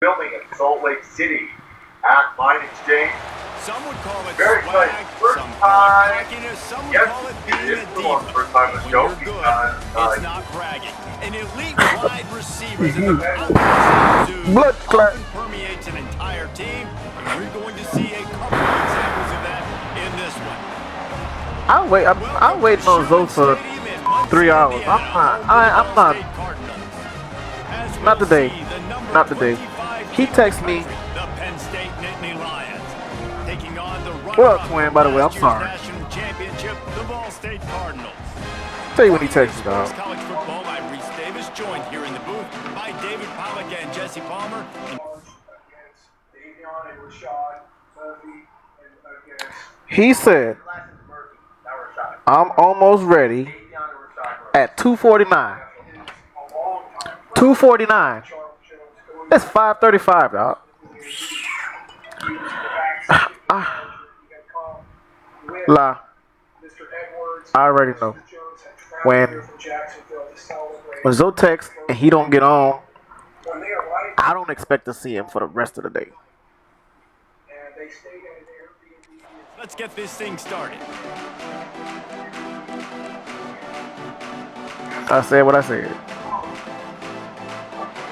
Filming in Salt Lake City at Mine Exchange. Some would call it Very swag, some call it cockiness, some would call it being a diva. When you're good, it's not bragging. An elite wide receivers in the often permeates an entire team, and you're going to see a couple of examples of that in this one. I'm waiting on Zoe for 3 hours. I'm not. Not today. Not today. He texts me. The Penn State Nittany Lions taking on the Well, twin, by the way, I'm sorry. National Championship, the Ball State Cardinals. Tell you when he texts me, dog. College football by Reese Davis, joined here in the booth by David Pollack and Jesse Palmer. He said, I'm almost ready at 2:49. 2:49. It's 5:35, dog. La. I already know. When Zoe texts and he don't get on, I don't expect to see him for the rest of the day. Let's get this thing started. I said what I said.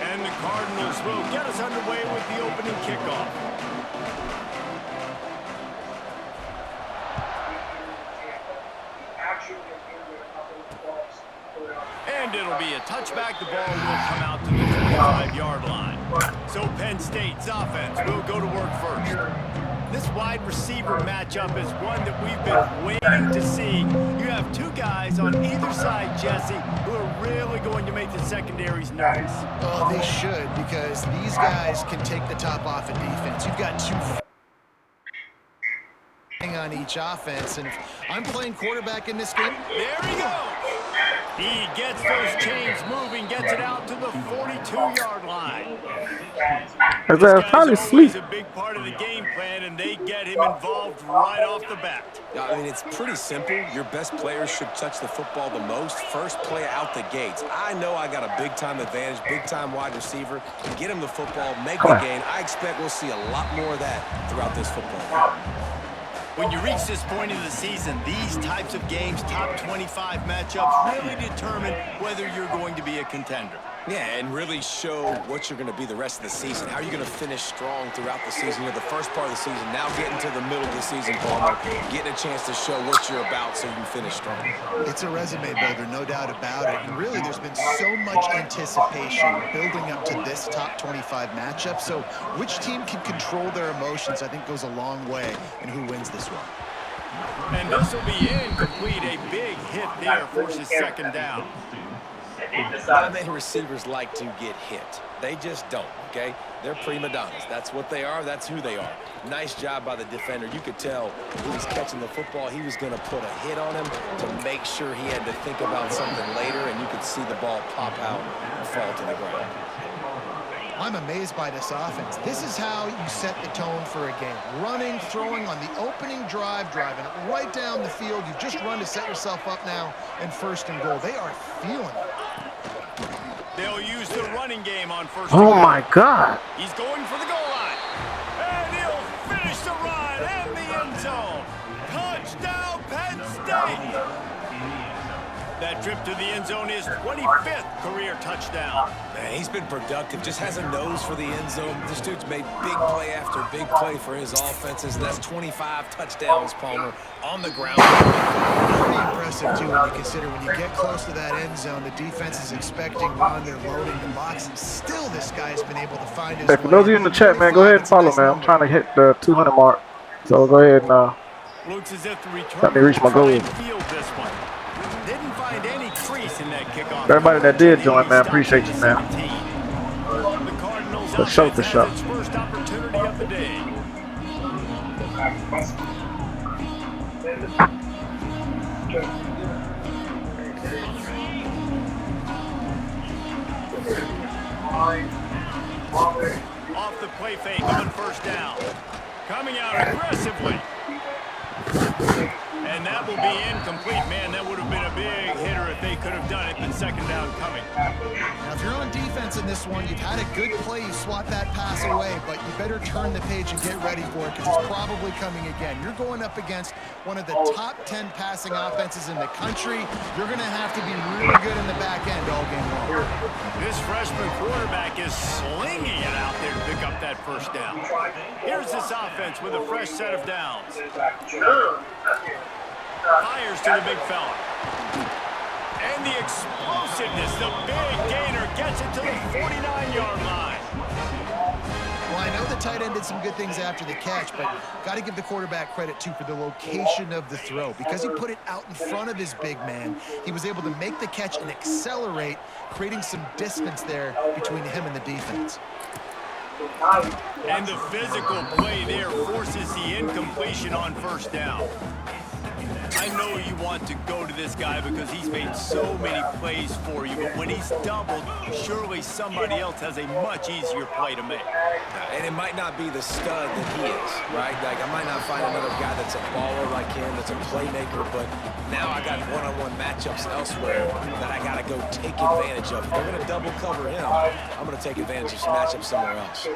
And the Cardinals will get us underway with the opening kickoff. And it'll be a touchback. The ball will come out to the 25-yard line. So Penn State's offense will go to work first. This wide receiver matchup is one that we've been waiting to see. You have two guys on either side, Jesse, who are really going to make the secondaries nervous. Oh, they should, because these guys can take the top off of defense. You've got two on each offense, and if I'm playing quarterback in this game, there he goes. He gets those chains moving, gets it out to the 42-yard line. That's probably sleep. A big part of the game plan, and they get him involved right off the bat. I mean, it's pretty simple. Your best players should touch the football the most. First play out the gates. I know I got a big-time advantage, big-time wide receiver. Get him the football, make the gain. I expect we'll see a lot more of that throughout this football game. When you reach this point of the season, these types of games, top 25 matchups, really determine whether you're going to be a contender. Yeah, and really show what you're going to be the rest of the season. How are you going to finish strong throughout the season? You're the first part of the season, now getting to the middle of the season, Palmer, getting a chance to show what you're about so you can finish strong. It's a resume builder, no doubt about it. And really, there's been so much anticipation building up to this top 25 matchup. So which team can control their emotions, I think, goes a long way in who wins this one. And this will be incomplete. A big hit there forces second down. Not many receivers like to get hit. They just don't, okay? They're prima donnas. That's what they are. That's who they are. Nice job by the defender. You could tell when he's catching the football, he was going to put a hit on him to make sure he had to think about something later, and you could see the ball pop out and fall to the ground. I'm amazed by this offense. This is how you set the tone for a game. Running, throwing on the opening drive, driving it right down the field. You've just run to set yourself up now and first and goal. They are feeling it. They'll use the running game on first. Oh my God. He's going for the goal line. And he'll finish the run and the end zone. Touchdown, Penn State. That trip to the end zone is 25th career touchdown. Man, he's been productive, just has a nose for the end zone. This dude's made big play after big play for his offenses, and that's 25 touchdowns, Palmer, on the ground. Pretty impressive, too, when you consider when you get close to that end zone, the defense is expecting run, they're loading the box, and still this guy's been able to find his way. For those of you in the chat, man, go ahead and follow, man. I'm trying to hit the 200 mark. So go ahead and looks as if the return let me reach my goal. field this one. Didn't find any crease in that kickoff. Everybody that did join, man, appreciate you, man. The Cardinals For sure, for sure. its first opportunity of the day. Off the play fake on first down. Coming out aggressively. And And that will be incomplete. Man, that would have been a big hitter if they could have done it, but second down coming. Now, if you're on defense in this one, you've had a good play, you swat that pass away, but you better turn the page and get ready for it because it's probably coming again. You're going up against one of the top 10 passing offenses in the country. You're going to have to be really good in the back end all game long. This freshman quarterback is slinging it out there to pick up that first down. Here's this offense with a fresh set of downs. Fires to the big fella. And the explosiveness, the big gainer gets it to the 49-yard line. Well, I know the tight end did some good things after the catch, but got to give the quarterback credit, too, for the location of the throw. Because he put it out in front of his big man, he was able to make the catch and accelerate, creating some distance there between him and the defense. And the physical play there forces the incompletion on first down. I know you want to go to this guy because he's made so many plays for you, but when he's doubled, surely somebody else has a much easier play to make. And it might not be the stud that he is, right? Like, I might not find another guy that's a baller like him, that's a playmaker, but now I got one-on-one matchups elsewhere that I got to go take advantage of. If they're going to double cover him, I'm going to take advantage of some matchups somewhere else.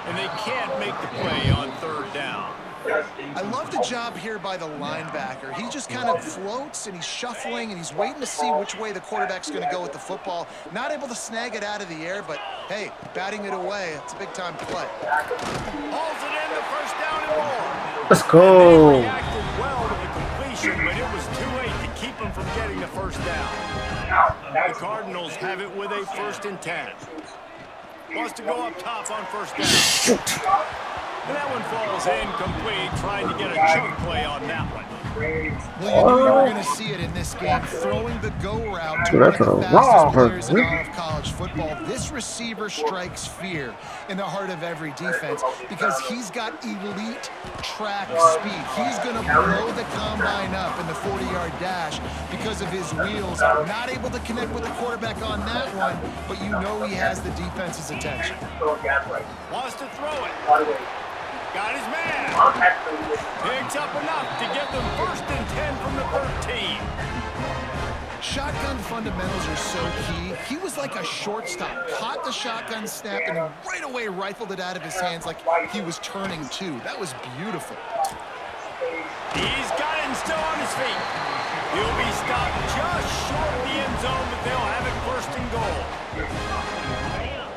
And they can't make the play on third down. I love the job here by the linebacker. He just kind of floats, and he's shuffling, and he's waiting to see which way the quarterback's going to go with the football. Not able to snag it out of the air, but, hey, batting it away, it's a big-time play. Hauls it in, the first down and more. Let's go. They reacted well to the completion, but it was too late to keep them from getting the first down. The Cardinals have it with a 1st and 10. Wants to go up top on first down. Shoot. And that one falls incomplete, trying to get a chunk play on that one. Well, you knew you were going to see it in this game, throwing the go route to Dude, one of that's the a fastest wrong players in person. all of college football. This receiver strikes fear in the heart of every defense because he's got elite track speed. He's going to blow the combine up in the 40-yard dash because of his wheels. Not able to connect with the quarterback on that one, but you know he has the defense's attention. Wants to throw it. Got his man. Picks up enough to get them 1st and 10 from the 13. Shotgun fundamentals are so key. He was like a shortstop, caught the shotgun snap, and right away rifled it out of his hands like he was turning two. That was beautiful. He's got him still on his feet. He'll be stopped just short of the end zone, but they'll have it 1st and goal.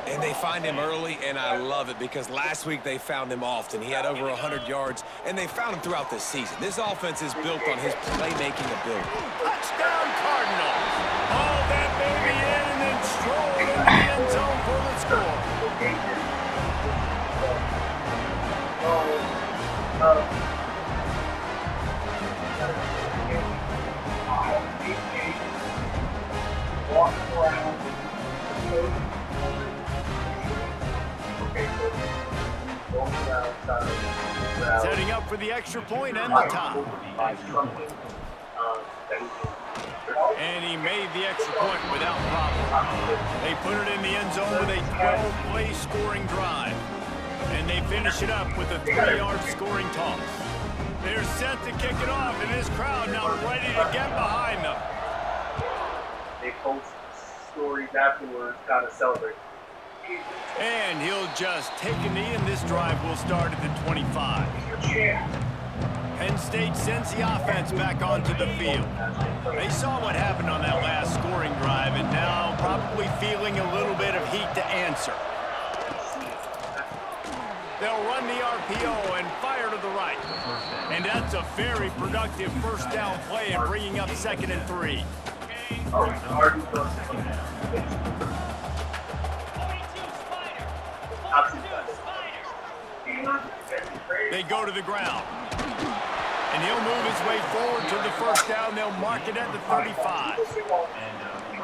And they find him early, and I love it because last week they found him often. He had over 100 yards, and they found him throughout the season. This offense is built on his playmaking ability. Touchdown, Cardinals. Haul that baby in and then stroll into the end zone for the score. Setting up for the extra point and the tie. And he made the extra point without problem. They put it in the end zone with a 12-play scoring drive. And they finish it up with a 3-yard scoring toss. They're set to kick it off, and this crowd now ready to get behind them. They post stories afterwards, kind of celebrate. And he'll just take a knee, and this drive will start at the 25. Penn State sends the offense back onto the field. They saw what happened on that last scoring drive, and now probably feeling a little bit of heat to answer. They'll run the RPO and fire to the right. And that's a very productive first down play and bringing up 2nd and 3. They go to the ground. And he'll move his way forward to the first down. They'll mark it at the 35.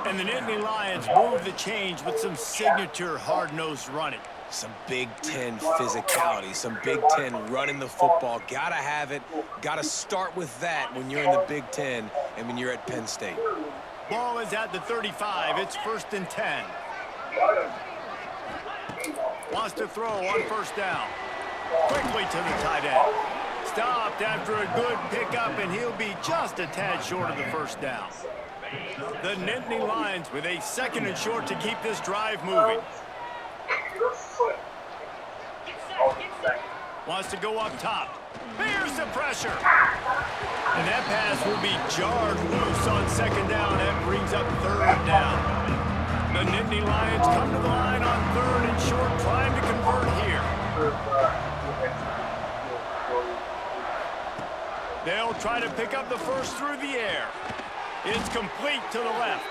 And the Nittany Lions move the change with some signature hard-nosed running. Some Big Ten physicality, some Big Ten running the football. Gotta have it. Gotta start with that when you're in the Big Ten and when you're at Penn State. Ball is at the 35. It's 1st and 10. Wants to throw on first down. Quickly to the tight end. stopped after a good pickup, and he'll be just a tad short of the first down. The Nittany Lions with a 2nd and short to keep this drive moving. Wants to go up top. Here's the pressure. And that pass will be jarred loose on 2nd down. That brings up 3rd down. The Nittany Lions come to the line on 3rd and short, trying to convert here. They'll try to pick up the first through the air. It's complete to the left.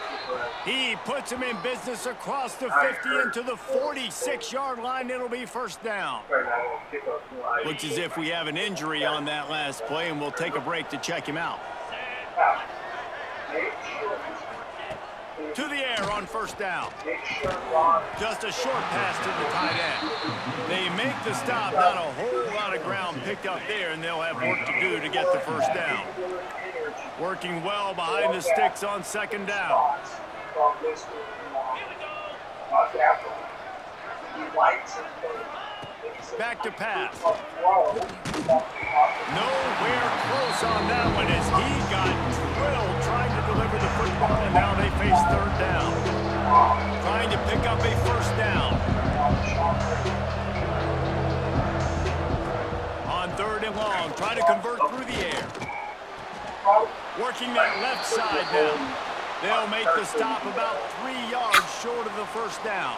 He puts him in business across the 50 into the 46-yard line. It'll be 1st down. Looks as if we have an injury on that last play, and we'll take a break to check him out. To the air on 1st down. Just a short pass to the tight end. They make the stop. Not a whole lot of ground picked up there, and they'll have work to do to get the 1st down. Working well behind the sticks on 2nd down. Back to pass. Nowhere close on that one as he got drilled trying to deliver the football, and now they face 3rd down. Trying to pick up a 1st down. On 3rd and long, try to convert through the air. Working that left side now. They'll make the stop about 3 yards short of the 1st down.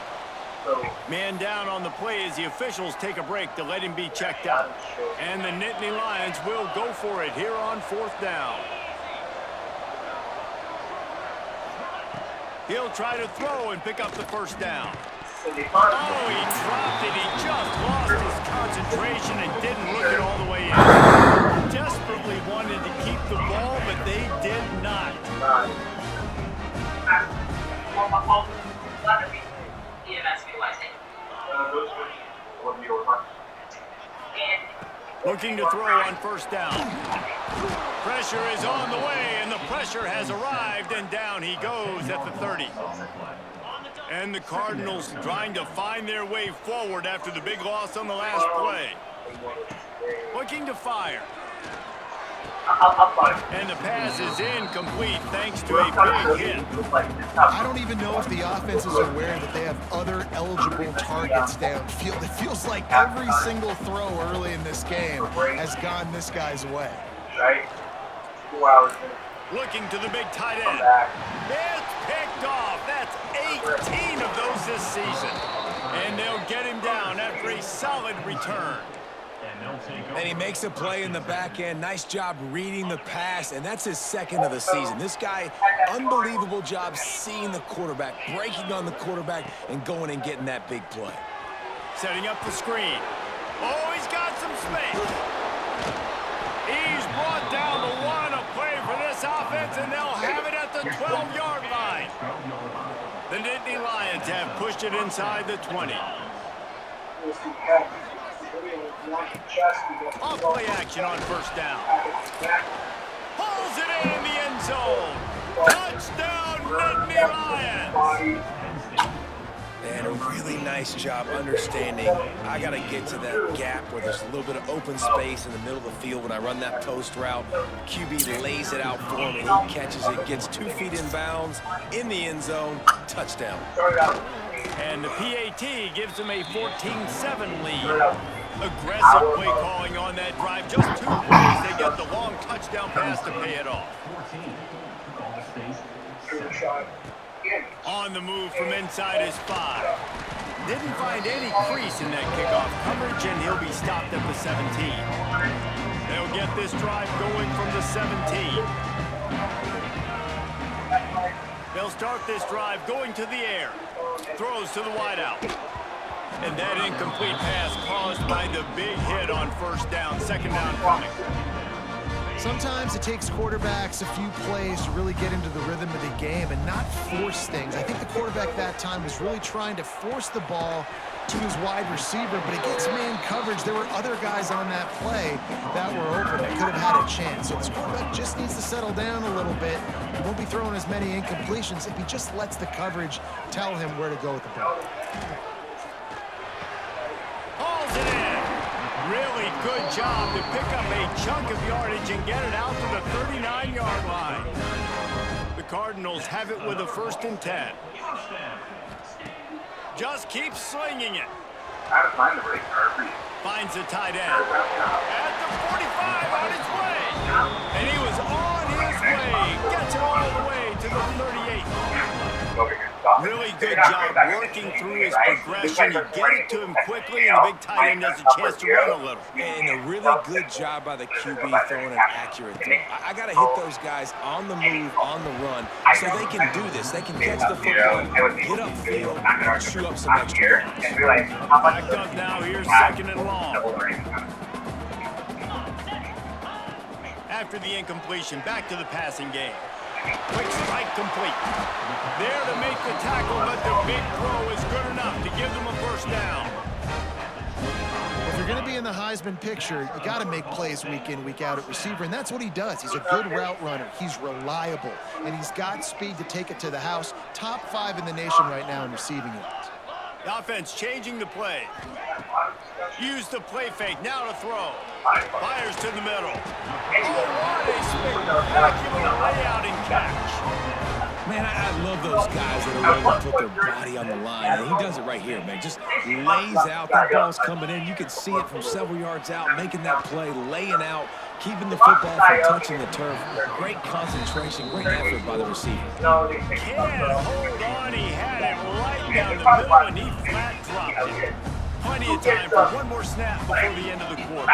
Man down on the play as the officials take a break to let him be checked out. And the Nittany Lions will go for it here on 4th down. He'll try to throw and pick up the 1st down. Oh, he dropped it. He just lost his concentration and didn't look it all the way in. Desperately wanted to keep the ball, but they did not. Looking to throw on 1st down. Pressure is on the way, and the pressure has arrived, and down he goes at the 30. And the Cardinals trying to find their way forward after the big loss on the last play. Looking to fire. And the pass is incomplete thanks to a big hit. I don't even know if the offense is aware that they have other eligible targets downfield. It feels like every single throw early in this game has gone this guy's way. Looking to the big tight end. It's picked off. That's 18 of those this season. And they'll get him down after a solid return. And he makes a play in the back end. Nice job reading the pass, and that's his 2nd of the season. This guy, unbelievable job seeing the quarterback, breaking on the quarterback, and going and getting that big play. Setting up the screen. Oh, he's got some space. He's brought down the 1, a play for this offense, and they'll have it at the 12-yard line. The Nittany Lions have pushed it inside the 20. Off play action on 1st down. Pulls it in the end zone. Touchdown, Nittany Lions. And a really nice job understanding I got to get to that gap where there's a little bit of open space in the middle of the field when I run that post route. QB lays it out for him, and he catches it, gets 2 feet in bounds, in the end zone, touchdown. And the PAT gives him a 14-7 lead. Aggressive play calling on that drive. Just 2 plays, they get the long touchdown pass to pay it off. On the move from inside his 5. Didn't find any crease in that kickoff coverage, and he'll be stopped at the 17. They'll get this drive going from the 17. They'll start this drive going to the air. Throws to the wideout. And that incomplete pass caused by the big hit on 1st down, 2nd down coming. Sometimes it takes quarterbacks a few plays to really get into the rhythm of the game and not force things. I think the quarterback that time was really trying to force the ball to his wide receiver, but against man coverage, there were other guys on that play that were open that could have had a chance. So this quarterback just needs to settle down a little bit. He won't be throwing as many incompletions if he just lets the coverage tell him where to go with the ball. Hauls it in. Really good job to pick up a chunk of yardage and get it out to the 39-yard line. The Cardinals have it with a 1st and 10. Just keeps slinging it. Finds the tight end. At the 45 on his way. And he was on his way. Gets it all the way to the 38. Really good job working through his progression. You get it to him quickly, and the big tight end has a chance to run a little. And a really good job by the QB throwing an accurate throw. I got to hit those guys on the move, on the run, so they can do this. They can catch the football, get upfield, and chew up some extra yards. Backed up now. Here's 2nd and long. After the incompletion, back to the passing game. Quick strike complete. There to make the tackle, but the big throw is good enough to give them a 1st down. If you're going to be in the Heisman picture, you got to make plays week in, week out at receiver, and that's what he does. He's a good route runner. He's reliable, and he's got speed to take it to the house. Top 5 in the nation right now in receiving yards. The offense changing the play. Use the play fake. Now to throw. Fires to the middle. Oh, what a spectacular layout and catch. Man, I love those guys that are willing to put their body on the line. And he does it right here, man. Just lays out. That ball's coming in. You can see it from several yards out, making that play, laying out, keeping the football from touching the turf. Great concentration, great effort by the receiver. Can't hold on. He had it right down the middle, and he flat dropped it. Plenty of time for one more snap before the end of the quarter.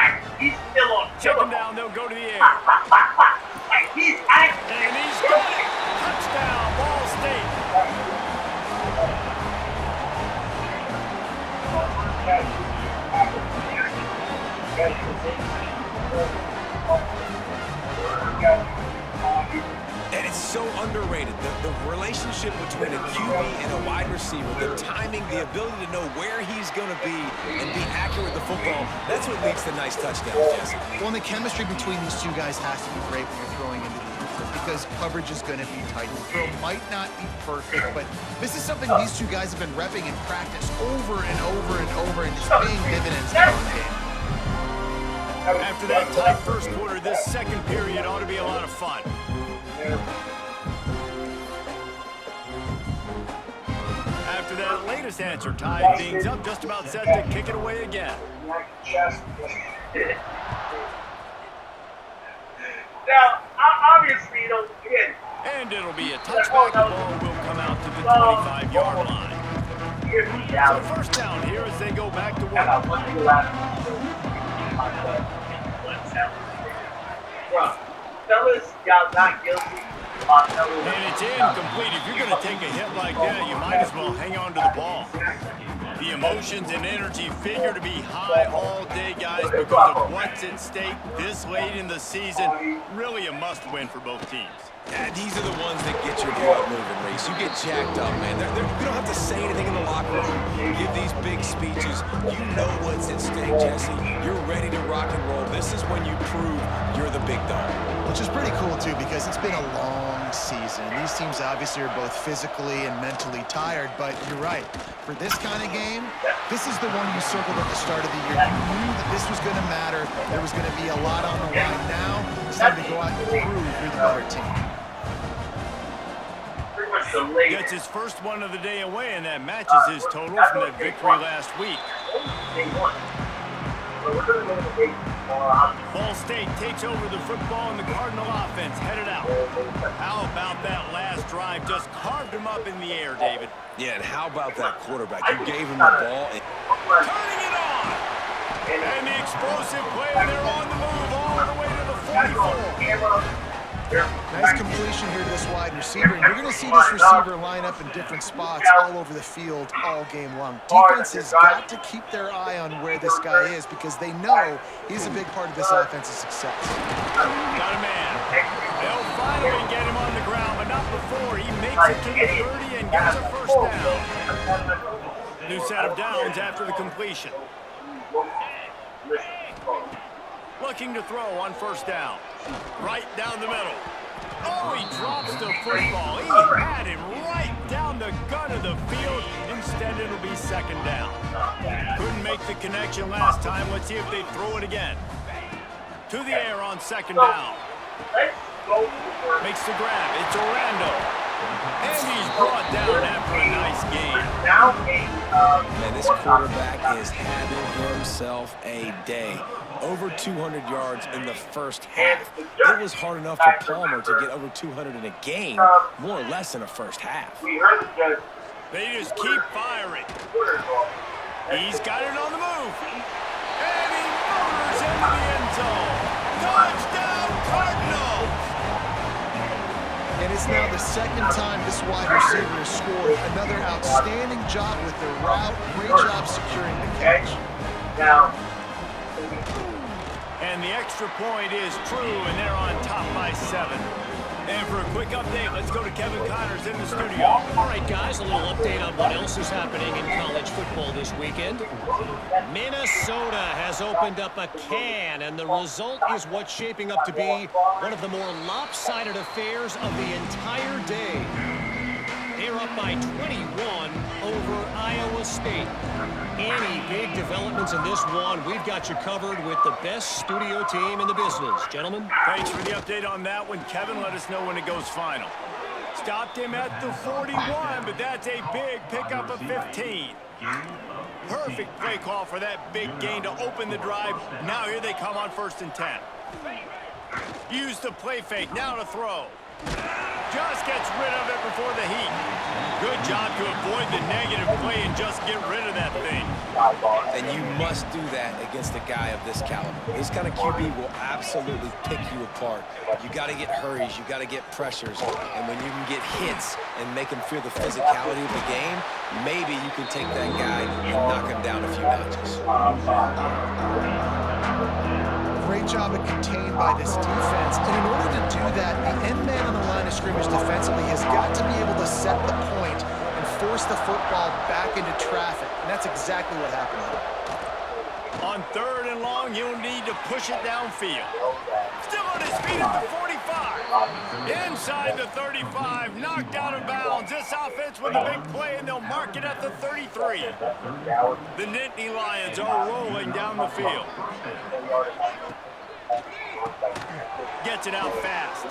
Second down, they'll go to the air. And he's got it. Touchdown, Ball State. And it's so underrated. The relationship between a QB and a wide receiver, the timing, the ability to know where he's going to be and be accurate with the football, that's what leads to nice touchdowns, Jesse. Well, and the chemistry between these two guys has to be great when you're throwing into the infield because coverage is going to be tight. The throw might not be perfect, but this is something these two guys have been repping in practice over and over and over, and it's paying dividends in the game. After that tight 1st quarter, this 2nd period ought to be a lot of fun. After that latest answer, tied things up, just about set to kick it away again. Now, obviously, you don't win. And it'll be a touchback. The ball will come out to the 25-yard line. So 1st down here as they go back to work. Fellas, y'all not guilty. And it's incomplete. If you're going to take a hit like that, you might as well hang on to the ball. The emotions and energy figure to be high all day, guys, because of what's at stake this late in the season. Really a must-win for both teams. Yeah, these are the ones that get your blood moving, Reese. You get jacked up, man. You don't have to say anything in the locker room. Give these big speeches. You know what's at stake, Jesse. You're ready to rock and roll. This is when you prove you're the big dog. Which is pretty cool, too, because it's been a long season. These teams obviously are both physically and mentally tired, but you're right. For this kind of game, this is the one you circled at the start of the year. You knew that this was going to matter. There was going to be a lot on the line. Now, it's time to go out and prove you're the better team. Gets his 1st one of the day away, and that matches his total from that victory last week. Ball State takes over the football, and the Cardinal offense headed out. How about that last drive? Just carved him up in the air, David. Yeah, and how about that quarterback? You gave him the ball. Turning it on! And the explosive play, they're on the move all the way to the 44. Nice completion here to this wide receiver. And you're going to see this receiver line up in different spots all over the field all game long. Defense has got to keep their eye on where this guy is because they know he's a big part of this offense's success. Got a man. They'll finally get him on the ground, but not before he makes it to the 30 and gets a 1st down. New set of downs after the completion. Looking to throw on 1st down. Right down the middle. Oh, he drops the football. He had him right down the gut of the field. Instead, it'll be 2nd down. Couldn't make make the connection last time. Let's see if they throw it again. To the air on second down. Makes the grab. It's Orlando. And he's brought down after a nice gain. Man, this quarterback is having himself a day. Over 200 yards in the first half. It was hard enough for Palmer to get over 200 in a game, more or less in a first half. They just keep firing. He's got it on the move. And he murders into the end zone. Touchdown, Cardinals! And it's now the second time this wide receiver has scored. Another outstanding job with the route. Great job securing the catch. And the extra point is true, and they're on top by 7. And for a quick update, let's go to Kevin Connors in the studio. All right, guys, a little update on what else is happening in college football this weekend. Minnesota has opened up a can, and the result is what's shaping up to be one of the more lopsided affairs of the entire day. They're up by 21 over Iowa State. Any big developments in this one, we've got you covered with the best studio team in the business. Gentlemen. Thanks for the update on that one. Kevin, let us know when it goes final. Stopped him at the 41, but that's a big pickup of 15. Perfect play call for that big gain to open the drive. Now here they come on 1st and 10. Use the play fake. Now to throw. Just gets rid of it before the heat. Good job to avoid the negative play and just get rid of that thing. And you must do that against a guy of this caliber. This kind of QB will absolutely pick you apart. You got to get hurries. You got to get pressures. And when you can get hits and make him feel the physicality of the game, maybe you can take that guy and knock him down a few notches. Great job of contained by this defense. And in order to do that, the end man on the line of scrimmage defensively has got to be able to set the point and force the football back into traffic. And that's exactly what happened here. On 3rd and long, he'll need to push it downfield. Still on his feet at the 45. Inside the 35, knocked out of bounds. This offense with a big play, and they'll mark it at the 33. The Nittany Lions are rolling down the field. Gets it out fast.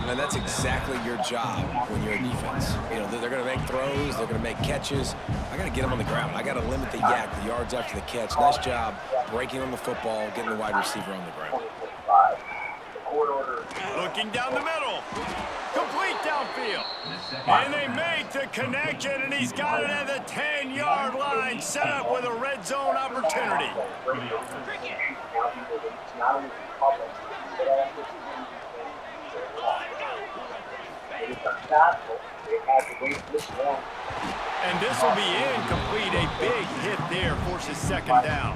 And that's exactly your job when you're a defense. You know, they're going to make throws, they're going to make catches. I got to get them on the ground. I got to limit the yak, the yards after the catch. Nice job breaking on the football, getting the wide receiver on the ground. Looking down the middle. Complete downfield. And they make the connection, and he's got it at the 10-yard line, set up with a red zone opportunity. And this will be incomplete. A big hit there forces 2nd down.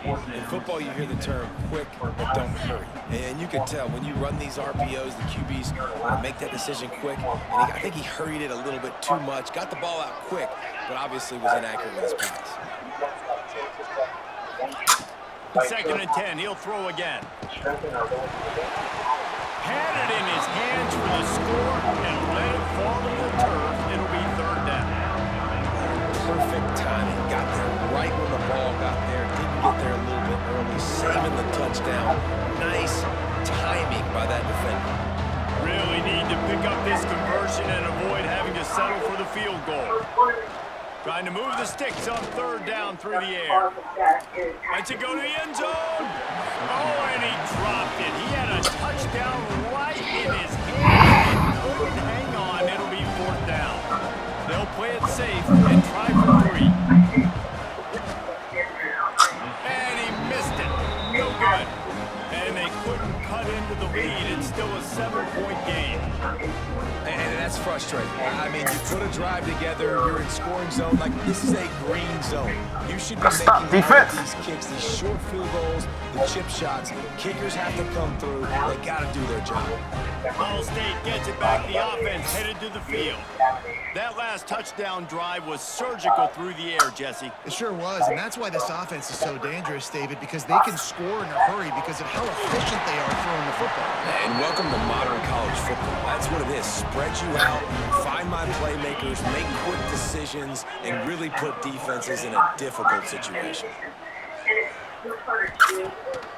In football, you hear the term quick, but don't hurry. And you can tell when you run these RPOs, the QBs want to make that decision quick. And I think he hurried it a little bit too much. Got the ball out quick, but obviously was inaccurate with his pass. 2nd and 10. He'll throw again. Had it in his hands for the score and let it fall to the turf. It'll be 3rd down. Perfect timing. Got there right when the ball got there. Didn't get there a little bit early. Saving the touchdown. Nice timing by that defender. Really need to pick up this conversion and avoid having to settle for the field goal. Trying to move the sticks on 3rd down through the air. Lets it go to the end zone. Oh, and he dropped it. He had a touchdown right in his hand. Couldn't hang on. It'll be 4th down. They'll play it safe and try for 3. And he missed it. No good. And they couldn't cut into the lead. It's still a 7-point game. And that's frustrating. I mean, you put a drive together, you're in scoring zone. Like, this is a green zone. You should be making these kicks, these short field goals, the chip shots. Kickers have to come through. They got to do their job. Ball State gets it back. The offense headed to the field. That last touchdown drive was surgical through the air, Jesse. It sure was, and that's why this offense is so dangerous, David, because they can score in a hurry because of how efficient they are throwing the football. And welcome to modern college football. That's what it is. Spread you out, out, find my playmakers, make quick decisions, and really put defenses in a difficult situation.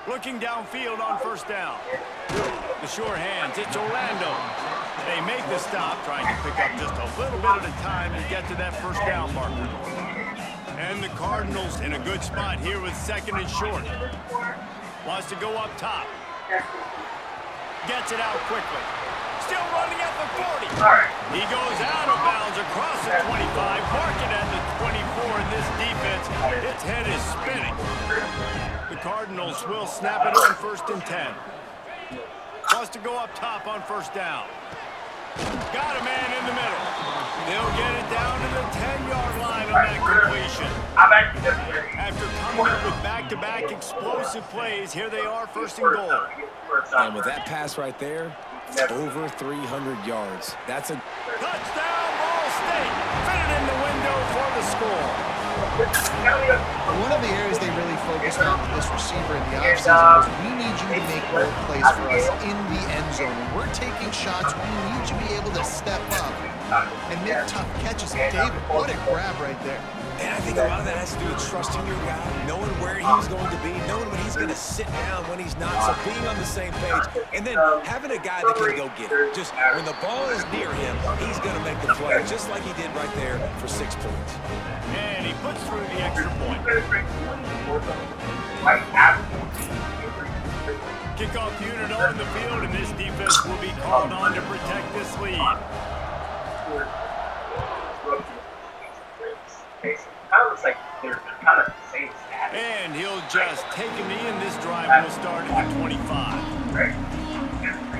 Looking downfield on first down. The sure hands, it's Orlando. They make the stop, trying to pick up just a little bit at a time to get to that first down marker. And the Cardinals in a good spot here with second and short. Wants to go up top. Gets it out quickly. Still running at the 40. He goes out of bounds across the 25, marking at the 24 in this defense. Its head is spinning. The Cardinals will snap it on first and 10. Wants to go up top on first down. Got a man in the middle. They'll get it down to the 10-yard line on that completion. After coming up with back-to-back explosive plays, here they are first and goal. And with that pass right there, over 300 yards. That's a touchdown, Ball State. Fit it in the window for the score. One of the areas they really focused on with this receiver in the offseason was we need you to make bold plays for us in the end zone. When we're taking shots, we need you to be able to step up and make tough catches. David, what a grab right there. And I think a lot of that has to do with trusting your guy, knowing where he's going to be, knowing when he's going to sit down, when he's not, so being on the same page. And then having a guy that can go get it. Just when the ball is near him, he's going to make the play, just like he did right there for 6 points. And he puts through the extra point. Kickoff unit on the field, and this defense will be called on to protect this lead. Kind of looks like they're kind of the same stat. And he'll just take a knee, and this drive will start at the 25.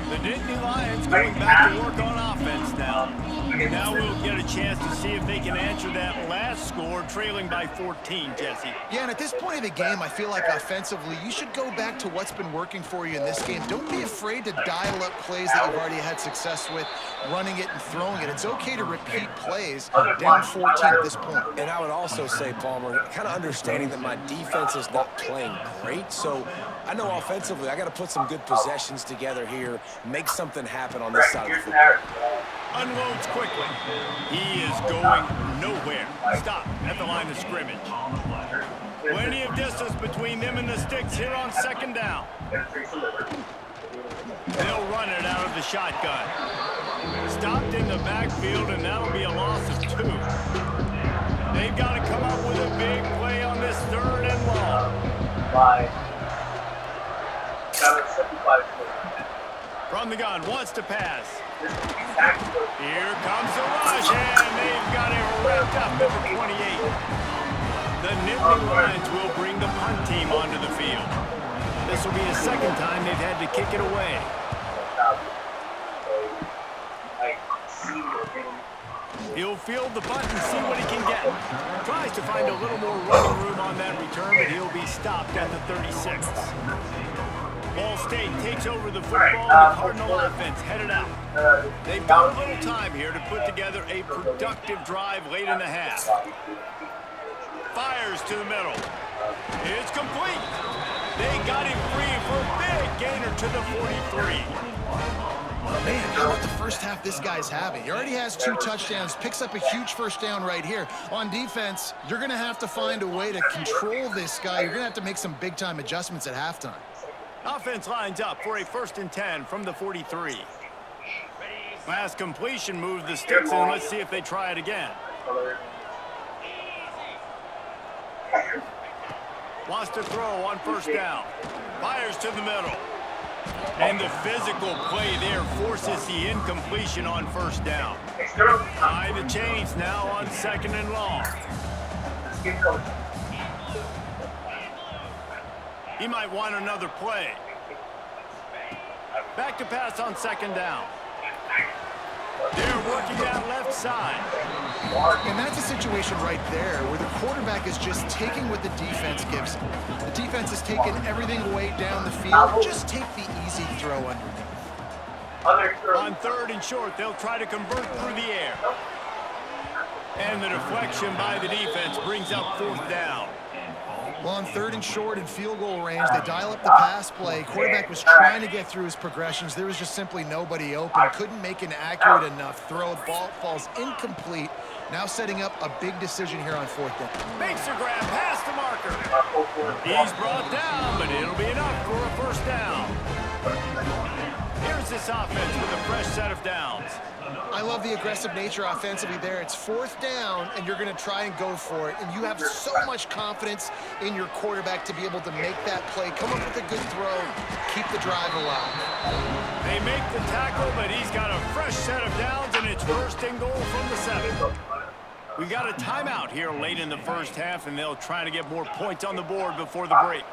The Nittany Lions going back to work on offense now. Now we'll get a chance to see if they can answer that last score, trailing by 14, Jesse. Yeah, and at this point of the game, I feel like offensively, you should go back to what's been working for you in this game. Don't be afraid to dial up plays that you've already had success with, running it and throwing it. It's okay to repeat plays down 14 at this point. And I would also say, Palmer, kind of understanding that my defense is not playing great, so I know offensively I got to put some good possessions together here, make something happen on this side of the football. Unloads quickly. He is going nowhere. Stop at the line of scrimmage. Plenty of distance between them and the sticks here on second down. They'll run it out of the shotgun. Stopped in the backfield, and that'll be a loss of 2. They've got to come up with a big play on this third and long. From the gun, wants to pass. Here comes the rush, and they've got it wrapped up at the 28. The Nittany Lions will bring the punt team onto the field. This will be the second time they've had to kick it away. He'll field the punt and see what he can get. Tries to find a little more running room on that return, but he'll be stopped at the 36. Ball State takes over the football, and the Cardinal offense headed out. They've got a little time here to put together a productive drive late in the half. Fires to the middle. It's complete. They got him free for a big gainer to the 43. Man, how about the first half this guy's having? He already has 2 touchdowns, picks up a huge first down right here. On defense, you're going to have to find a way to control this guy. You're going to have to make some big-time adjustments at halftime. Offense lines up for a first and 10 from the 43. Last completion moves the sticks in. Let's see if they try it again. Wants to throw on first down. Fires to the middle. And the physical play there forces the incompletion on first down. Tie the chains now on second and long. He might want another play. Back to pass on second down. They're working that left side. And that's a situation right there where the quarterback is just taking what the defense gives him. The defense is taking everything away down the field. Just take the easy throw underneath. On third and short, they'll try to convert through the air. And the deflection by the defense brings up fourth down. Well, on 3rd and short and field goal range, they dial up the pass play. Quarterback was trying to get through his progressions. There was just simply nobody open. Couldn't make an accurate enough throw. Ball falls incomplete. Now setting up a big decision here on 4th down. Makes a grab past the marker. He's brought down, but it'll be enough for a first down. Here's this offense with a fresh set of downs. I love the aggressive nature offensively there. It's 4th down, and you're going to try and go for it. And you have so much confidence in your quarterback to be able to make that play, come up with a good throw, keep the drive alive. They make the tackle, but he's got a fresh set of downs, and it's 1st and goal from the 7. We got a timeout here late in the first half, and they'll try to get more points on the board before the break.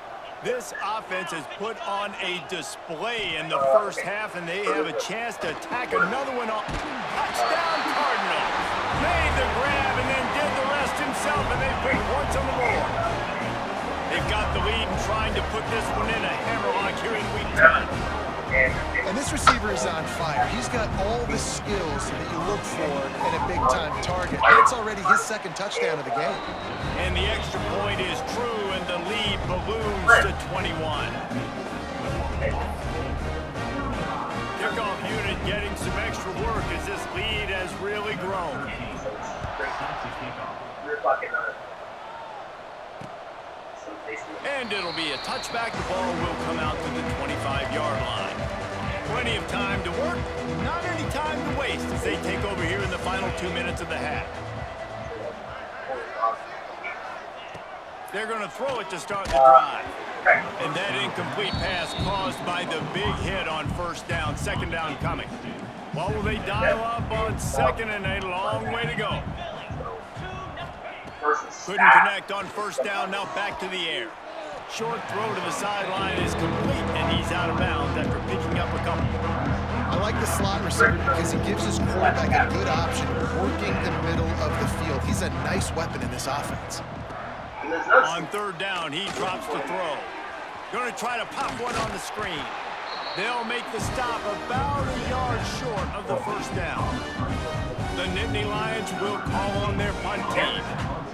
This offense has put on a display in the first half, and they have a chance to attack another one on. Touchdown Cardinals! Made the grab and then did the rest himself, and they put points on the board. They've got the lead and trying to put this one in a hammerlock here in week 10. And this receiver is on fire. He's got all the skills that you look for in a big-time target. That's already his 2nd touchdown of the game. And the extra point is true, and the lead balloons to 21. Kickoff unit getting some extra work as this lead has really grown. And it'll be a touchback. The ball will come out to the 25-yard line. Plenty of time to work, not any time to waste as they take over here in the final 2 minutes of the half. They're going to throw it to start the drive. And that incomplete pass caused by the big hit on 1st down, 2nd down coming. What will they dial up on 2nd and a long way to go? Couldn't connect on 1st down, now back to the air. Short throw to the sideline is complete, and he's out of bounds after picking up a couple. I like the slot receiver because he gives his quarterback a good option working the middle of the field. He's a nice weapon in this offense. On 3rd down, he drops the throw. Going to try to pop one on the screen. They'll make the stop about a yard short of the 1st down. The Nittany Lions will call on their punt team.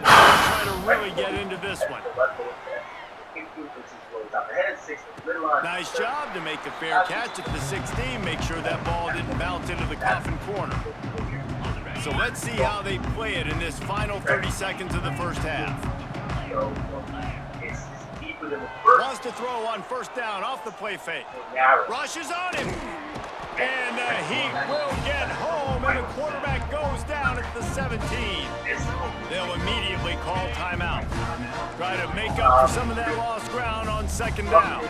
They'll try to really get into this one. Nice job to make the fair catch at the 16. Make sure that ball didn't bounce into the coffin corner. So let's see how they play it in this final 30 seconds of the first half. Wants to throw on 1st down off the play fake. Rushes on him. And he will get home, and the quarterback goes down at the 17. They'll immediately call timeout. Try to make up for some of that lost ground on 2nd down.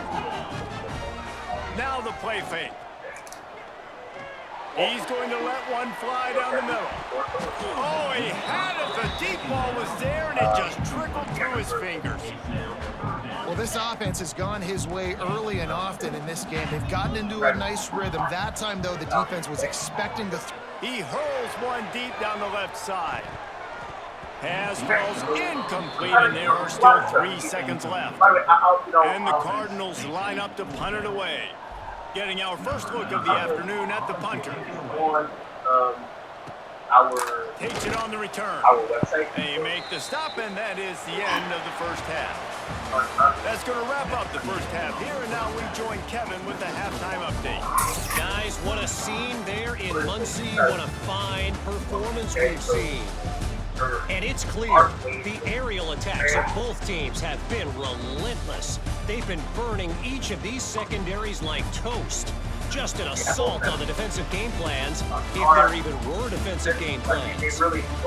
Now the play fake. He's going to let one fly down the middle. Oh, he had it. The deep ball was there, and it just trickled through his fingers. Well, this offense has gone his way early and often in this game. They've gotten into a nice rhythm. That time, though, the defense was expecting the He hurls one deep down the left side. Pass falls incomplete, and there are still 3 seconds left. And the Cardinals line up to punt it away. Getting our first look of the afternoon at the punter. Takes it on the return. They make the stop, and that is the end of the first half. That's going to wrap up the first half here, and now we join Kevin with the halftime update. Guys, what a scene there in Muncie. What a fine performance we've seen. And it's clear the aerial attacks of both teams have been relentless. They've been burning each of these secondaries like toast. Just an assault on the defensive game plans, if there even were defensive game plans.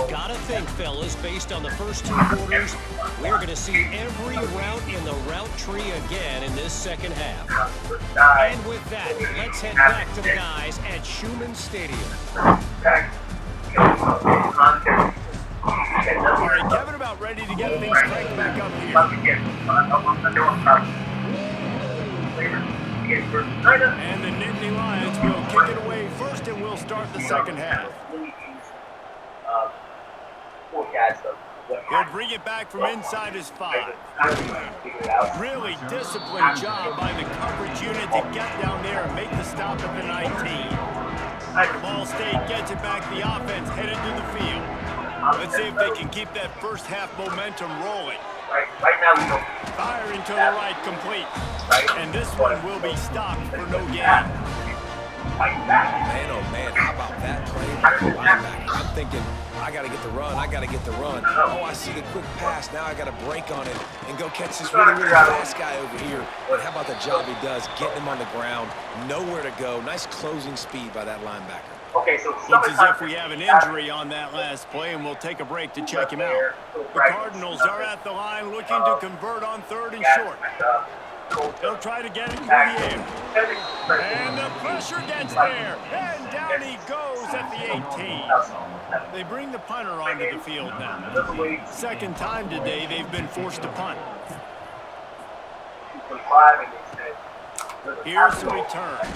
Gotta think, fellas, based on the first 2 quarters, we're going to see every route in the route tree again in this second half. And with that, let's head back to the guys at Schumann Stadium. All right, Kevin, about ready to get things cranked back up here. And the Nittany Lions will kick it away first, and we'll start the second half. He'll bring it back from inside his 5. Really disciplined job by the coverage unit to get down there and make the stop at the 19. Ball State gets it back. The offense headed to the field. Let's see if they can keep that first half momentum rolling. Right now we don't. firing to the right, complete. And this one will be stopped for no gain. Man, oh man, how about that play by the linebacker? I'm thinking, I got to get the run, I got to get the run. Oh, I see the quick pass. Now I got to break on it and go catch this really, really fast guy over here. And how about the job he does, getting him on the ground, nowhere to go. Nice closing speed by that linebacker. Okay, so Looks as if we have an injury on that last play, and we'll take a break to check him out. The Cardinals are at the line looking to convert on 3rd and short. They'll try to get it through the air. And the pressure gets there. And down he goes at the 18. They bring the punter onto the field now. Second time today they've been forced to punt. Here's the return.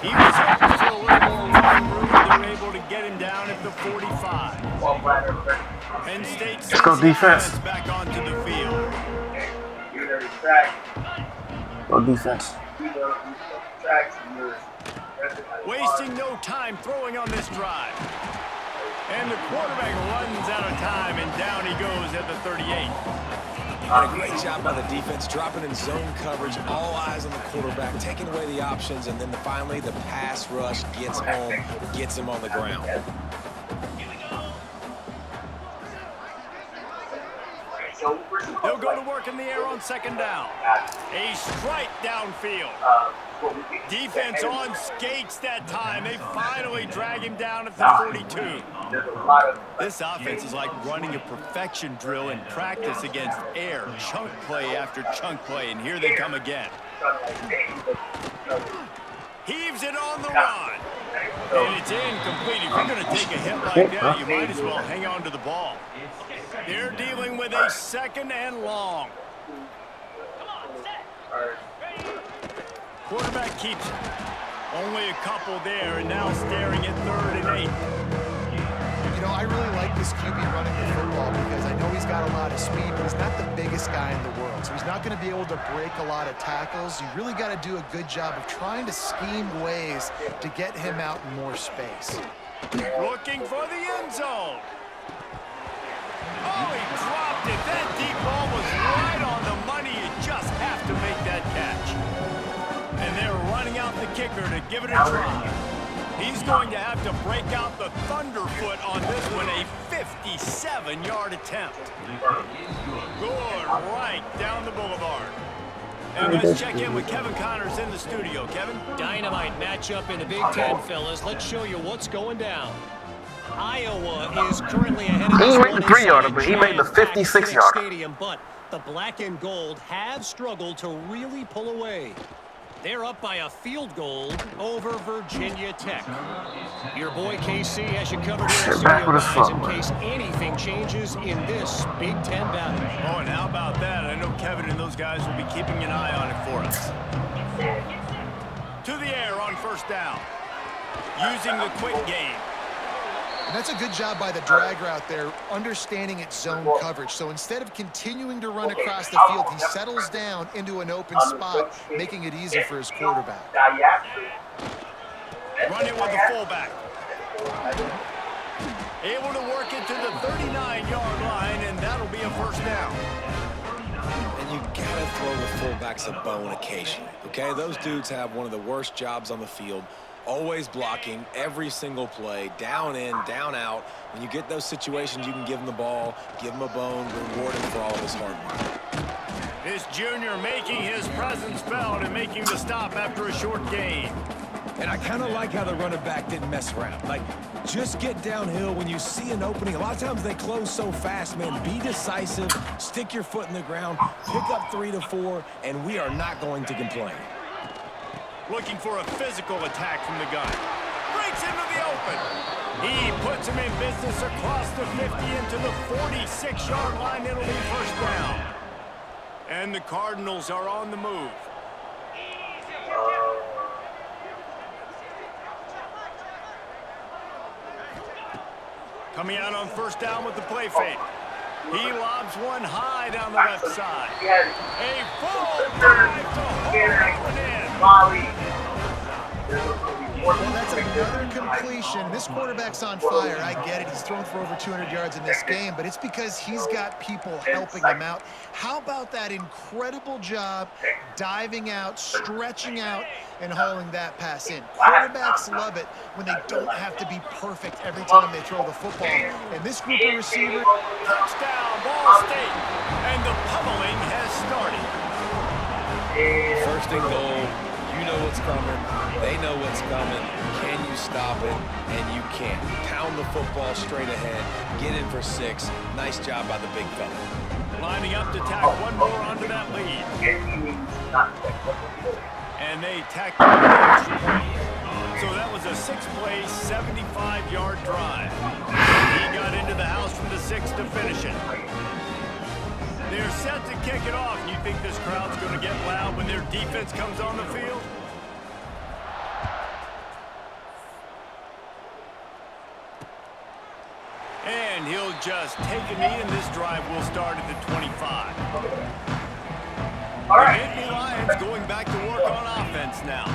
He was hoping for a little more running room. They're able to get him down at the 45. Penn State sends go the defense. offense back onto the field. Go defense. Wasting no time throwing on this drive. And the quarterback runs out of time, and down he goes at the 38. And a great job by the defense, dropping in zone coverage, all eyes on the quarterback, taking away the options, and then finally the pass rush gets home, gets him on the ground. He'll go to work in the air on 2nd down. A strike downfield. Defense on skates that time. They finally drag him down at the 42. This offense is like running a perfection drill in practice against air. Chunk play after chunk play, and here they come again. Heaves it on the run. And it's incomplete. If you're going to take a hit like that, you might as well hang on to the ball. They're dealing with a 2nd and long. Quarterback keeps it. Only a couple there, and now staring at 3rd and 8. You know, I really like this QB running the football because I know he's got a lot of speed, but he's not the biggest guy in the world. So he's not going to be able to break a lot of tackles. You really got to do a good job of trying to scheme ways to get him out in more space. Looking for the end zone. Oh, he dropped it. That deep ball was right on the money. You just have to make that catch. And they're running out the kicker to give it a try. He's going to have to break out the thunderfoot on this one, a 57-yard attempt. Good, right down the boulevard. And let's check in with Kevin Connors in the studio. Kevin? Dynamite matchup in the Big Ten, fellas. Let's show you what's going down. Iowa is currently ahead of He this made one the 3-yarder, inside but he made the giant-packed 56-yarder. stadium, but the black and gold have struggled to really pull away. They're up by a field goal over Virginia Tech. Your boy KC has you covered here in Back with us studio, guys, in somewhere. case anything changes in this Big Ten battle. Oh, and how about that? I know Kevin and those guys will be keeping an eye on it for us. To the air on 1st down. Using the quick game. And that's a good job by the drag route there, understanding its zone coverage. So instead of continuing to run across the field, he settles down into an open spot, making it easy for his quarterback. Running with the fullback. Able to work it to the 39-yard line, and that'll be a 1st down. And you gotta throw the fullbacks a bone occasionally, okay? Those dudes have one of the worst jobs on the field. Always blocking every single play, down in, down out. When you get those situations, you can give him the ball, give him a bone, reward him for all of his hard work. This junior making his presence felt and making the stop after a short gain. And I kind of like how the running back didn't mess around. Like, just get downhill when you see an opening. A lot of times they close so fast, man. Be decisive, stick your foot in the ground, pick up 3 to 4, and we are not going to complain. Looking for a physical attack from the gun. Breaks into the open. He puts him in business across the 50 into the 46-yard line. It'll be 1st down. And the Cardinals are on the move. Coming out on 1st down with the play fake. He lobs one high down the left side. A full drive to hold that one in. Well, that's another completion. This quarterback's on fire. I get it. He's thrown for over 200 yards in this game, but it's because he's got people helping him out. How about that incredible job diving out, stretching out, and hauling that pass in? Quarterbacks love it when they don't have to be perfect every time they throw the football. And this group of receivers... Touchdown, Ball State. And the pummeling has started. First and goal. You know what's coming. They know what's coming. Can you stop it? And you can't. Pound the football straight ahead. Get in for 6. Nice job by the big fella. Lining up to tack one more onto that lead. And they tacked on the extra point. So that was a 6-play, 75-yard drive. He got into the house from the 6 to finish it. They're set to kick it off. You think this crowd's going to get loud when their defense comes on the field? And he'll just take a knee, and this drive will start at the 25. The Nittany Lions going back to work on offense now.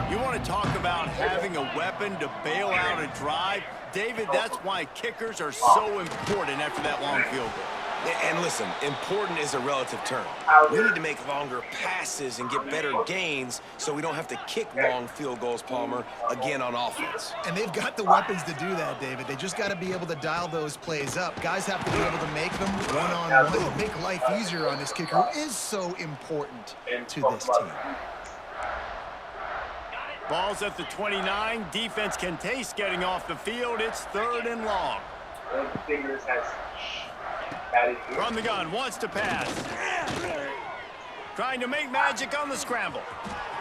You want to talk about having a weapon to bail out a drive? David, that's why kickers are so important after that long field goal. And listen, important is a relative term. We need to make longer passes and get better gains so we don't have to kick long field goals, Palmer, again on offense. And they've got the weapons to do that, David. They just got to be able to dial those plays up. Guys have to be able to make them one-on-one. Make life easier on this kicker, who is so important to this team. Ball's at the 29. Defense can taste getting off the field. It's 3rd and long. From the gun, wants to pass. Trying to make magic on the scramble.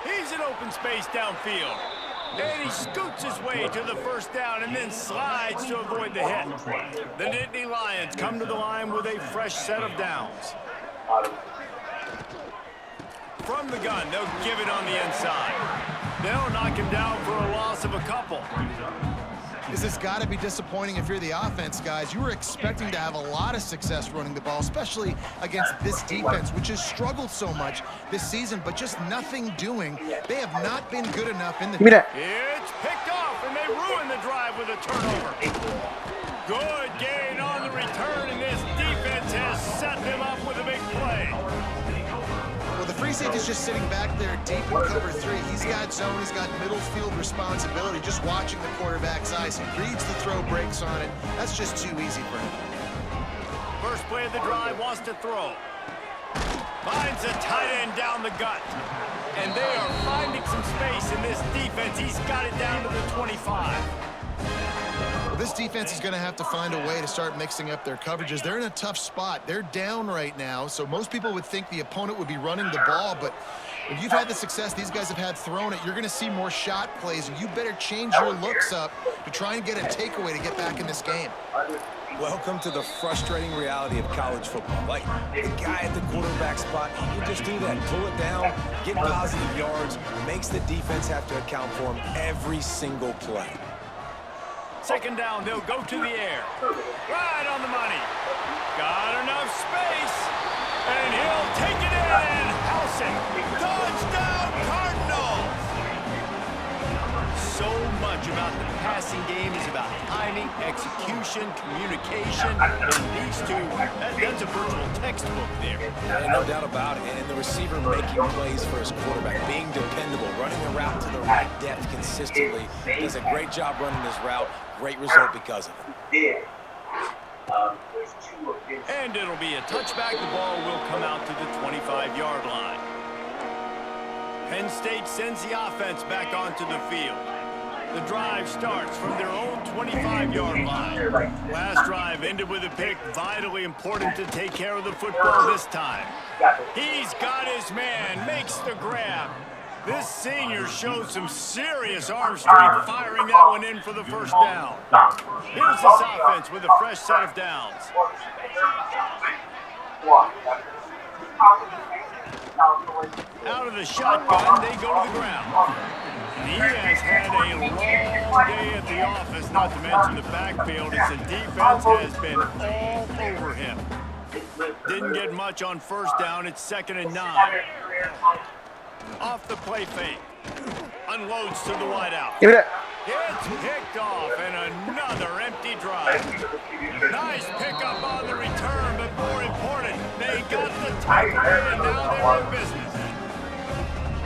He's in open space downfield. And he scoots his way to the first down and then slides to avoid the hit. The Nittany Lions come to the line with a fresh set of downs. From the gun, they'll give it on the inside. They'll knock him down for a loss of a couple. This has got to be disappointing if you're the offense, guys. You were expecting to have a lot of success running the ball, especially against this defense, which has struggled so much this season, but just nothing doing. They have not been good enough in the... Give me that. It's picked off, and they ruin the drive with a turnover. Good gain on the return, and this defense has set them up with a big play. Well, the free safety's just sitting back there deep in cover 3. He's got zone, he's got middle field responsibility, just watching the quarterback's eyes. He reads the throw, breaks on it. That's just too easy for him. First play of the drive, wants to throw. Finds a tight end down the gut. And they are finding some space in this defense. He's got it down to the 25. Well, this defense is going to have to find a way to start mixing up their coverages. They're in a tough spot. They're down right now, so most people would think the opponent would be running the ball, but if you've had the success these guys have had throwing it, you're going to see more shot plays, and you better change your looks up to try and get a takeaway to get back in this game. Welcome to the frustrating reality of college football. Like, the guy at the quarterback spot, he can just do that. Pull it down, get positive yards, makes the defense have to account for him every single play. Second down, they'll go to the air. Right on the money. Got enough space. And he'll take it in and house it. Touchdown, Cardinals! So much about the passing game is about timing, execution, communication, and these two, that's a virtual textbook there. And no doubt about it. And the receiver making plays for his quarterback, being dependable, running the route to the right depth consistently. Does a great job running his route. Great result because of it. And it'll be a touchback. The ball will come out to the 25-yard line. Penn State sends the offense back onto the field. The drive starts from their own 25-yard line. Last drive ended with a pick. Vitally important to take care of the football this time. He's got his man, makes the grab. This senior shows some serious arm strength, firing that one in for the first down. Here's this offense with a fresh set of downs. Out of the shotgun, they go to the ground. And he has had a long day at the office, not to mention the backfield, as the defense has been all over him. Didn't get much on first down. It's 2nd and 9. Off the play fake. unloads to the wideout. Give me that. It's picked off, and another empty drive. Nice pickup on the return, but more important, they got the tackle, and now they're in business.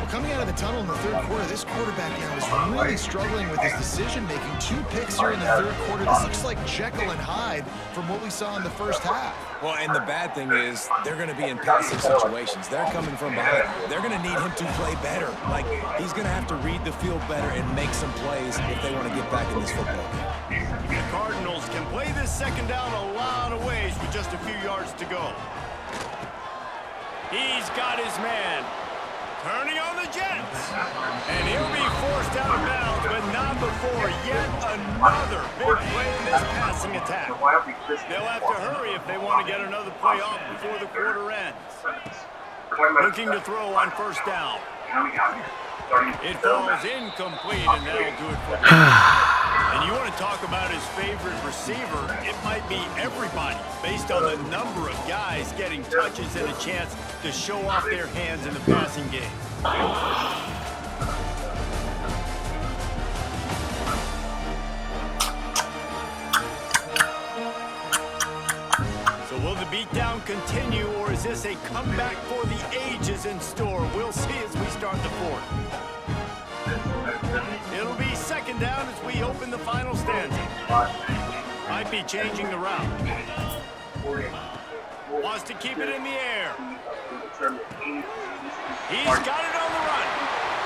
Coming out of the tunnel in the third quarter, this quarterback now is really struggling with his decision-making. 2 picks here in the third quarter. This looks like Jekyll and Hyde from what we saw in the first half. Well, and the bad thing is they're going to be in passing situations. They're coming from behind. They're going to need him to play better. Like, he's going to have to read the field better and make some plays if they want to get back in this football game. The Cardinals can play this second down a lot of ways with just a few yards to go. He's got his man. Turning on the Jets. And he'll be forced out of bounds, but not before yet another big play in this passing attack. They'll have to hurry if they want to get another play off before the quarter ends. Looking to throw on first down. It falls incomplete, and that'll do it for him. And you want to talk about his favorite receiver, it might be everybody, based on the number of guys getting touches and a chance to show off their hands in the passing game. So will the beatdown continue, or is this a comeback for the ages in store? We'll see as we start the fourth. It'll be second down as we open the final stanza. Might be changing the route. Wants to keep it in the air. He's got it on the run.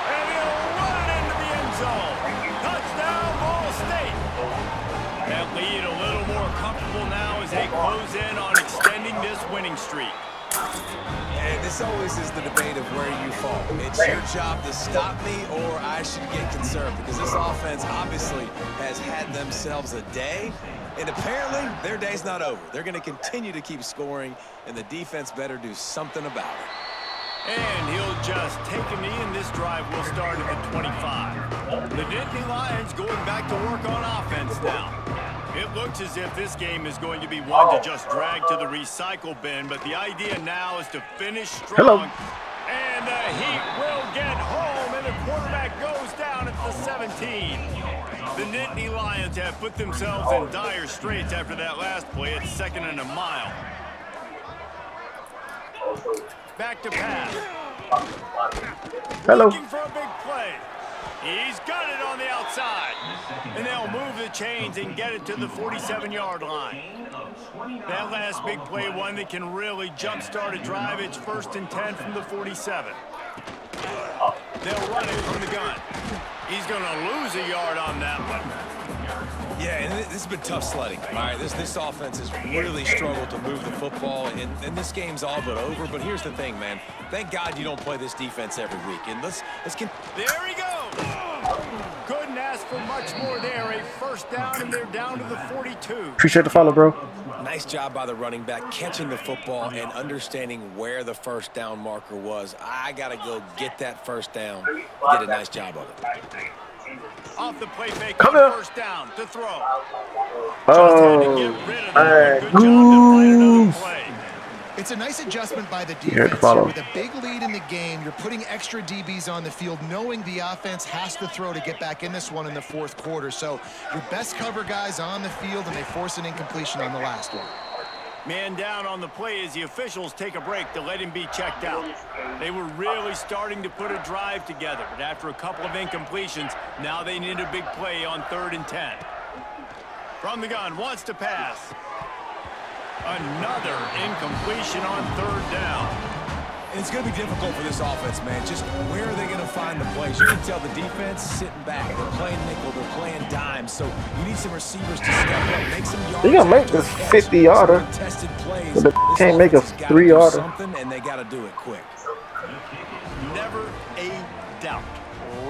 And he'll run it into the end zone. Touchdown, Ball State. That lead a little more comfortable now as they close in on extending this winning streak. And this always is the debate of where you fall. It's your job to stop me, or I should get concerned, because this offense obviously has had themselves a day, and apparently their day's not over. They're going to continue to keep scoring, and the defense better do something about it. And he'll just take a knee, and this drive will start at the 25. The Nittany Lions going back to work on offense now. It looks as if this game is going to be one to just drag to the recycle bin, but the idea now is to finish strong. Hello. And the Heat will get home, and the quarterback goes down at the 17. The Nittany Lions have put themselves in dire straits after that last play. It's second and a mile. Back to pass. Hello. Looking for a big play. He's got it on the outside. And they'll move the chains and get it to the 47-yard line. That last big play, one that can really jumpstart a drive. It's 1st and 10 from the 47. They'll run it from the gun. He's going to lose a yard on that one. Yeah, and this has been tough sledding. All right, this offense has really struggled to move the football, and this game's all but over. But here's the thing, man. Thank God you don't play this defense every week. And let's get. There he goes. Couldn't ask for much more there. A first down, and they're down to the 42. Appreciate the follow, bro. Nice job by the running back catching the football and understanding where the first down marker was. I got to go get that first down. Did a nice job of it. Off the play fake, Come on here. first down to throw. Oh, goof. It's a nice adjustment by the Here to defense. follow. With a big lead in the game, you're putting extra DBs on the field, knowing the offense has to throw to get back in this one in the fourth quarter. So your best cover guys on the field, and they force an incompletion on the last one. Man down on the play as the officials take a break to let him be checked out. They were really starting to put a drive together, but after a couple of incompletions, now they need a big play on 3rd and 10. From the gun, wants to pass. Another incompletion on 3rd down. And it's going to be difficult for this offense, man. Just where are they going to find the plays? You can tell the defense sitting back. They're playing nickel. They're playing dime. So you need some receivers to step up, make some yards. They gonna make this 50-yarder. Tested plays. But they can't make a 3-yarder. Something, and they got to do it quick. Never a doubt.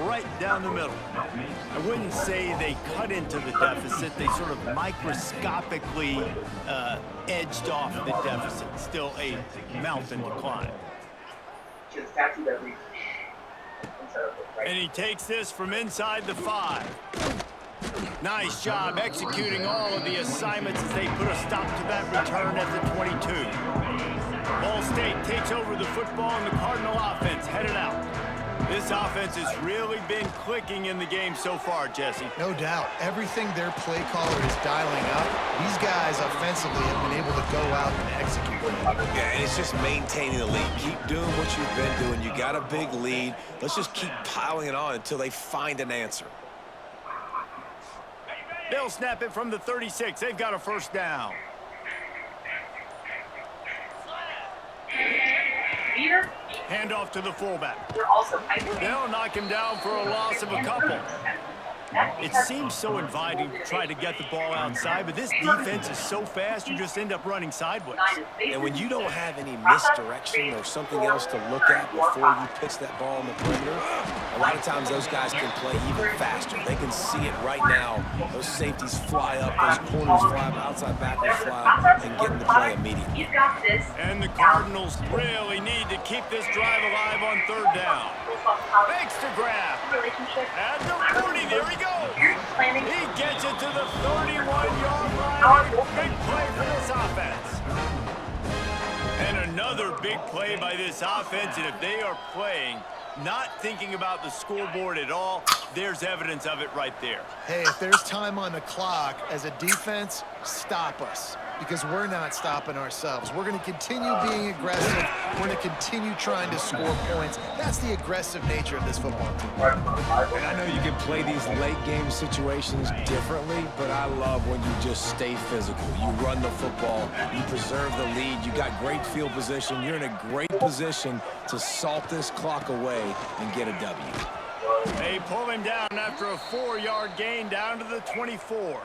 Right down the middle. I wouldn't say they cut into the deficit. They sort of microscopically edged off the deficit. Still a mountain to climb. And he takes this from inside the 5. Nice job executing all of the assignments as they put a stop to that return at the 22. Ball State takes over the football, and the Cardinal offense headed out. This offense has really been clicking in the game so far, Jesse. No doubt. Everything their play caller is dialing up, these guys offensively have been able to go out and execute. Yeah, and it's just maintaining the lead. Keep doing what you've been doing. You got a big lead. Let's just keep piling it on until they find an answer. They'll snap it from the 36. They've got a first down. Hand off to the fullback. They'll knock him down for a loss of a couple. It seems so inviting to try to get the ball outside, but this defense is so fast, you just end up running sideways. And when you don't have any misdirection or something else to look at before you pitch that ball on the perimeter, a lot of times those guys can play even faster. They can see it right now. Those safeties fly up, those corners fly up, outside backers fly up, and get in the play immediately. And the Cardinals really need to keep this drive alive on third down. Makes the grab. At the 40, there he goes. He gets it to the 31-yard line. Big play for this offense. And another big play by this offense, and if they are playing, not thinking about the scoreboard at all, there's evidence of it right there. Hey, if there's time on the clock, as a defense, stop us. Because we're not stopping ourselves. We're going to continue being aggressive. We're going to continue trying to score points. That's the aggressive nature of this football team. And I know you can play these late game situations differently, but I love when you just stay physical. You run the football, you preserve the lead, you got great field position, you're in a great position to salt this clock away and get a W. They pull him down after a 4-yard gain down to the 24.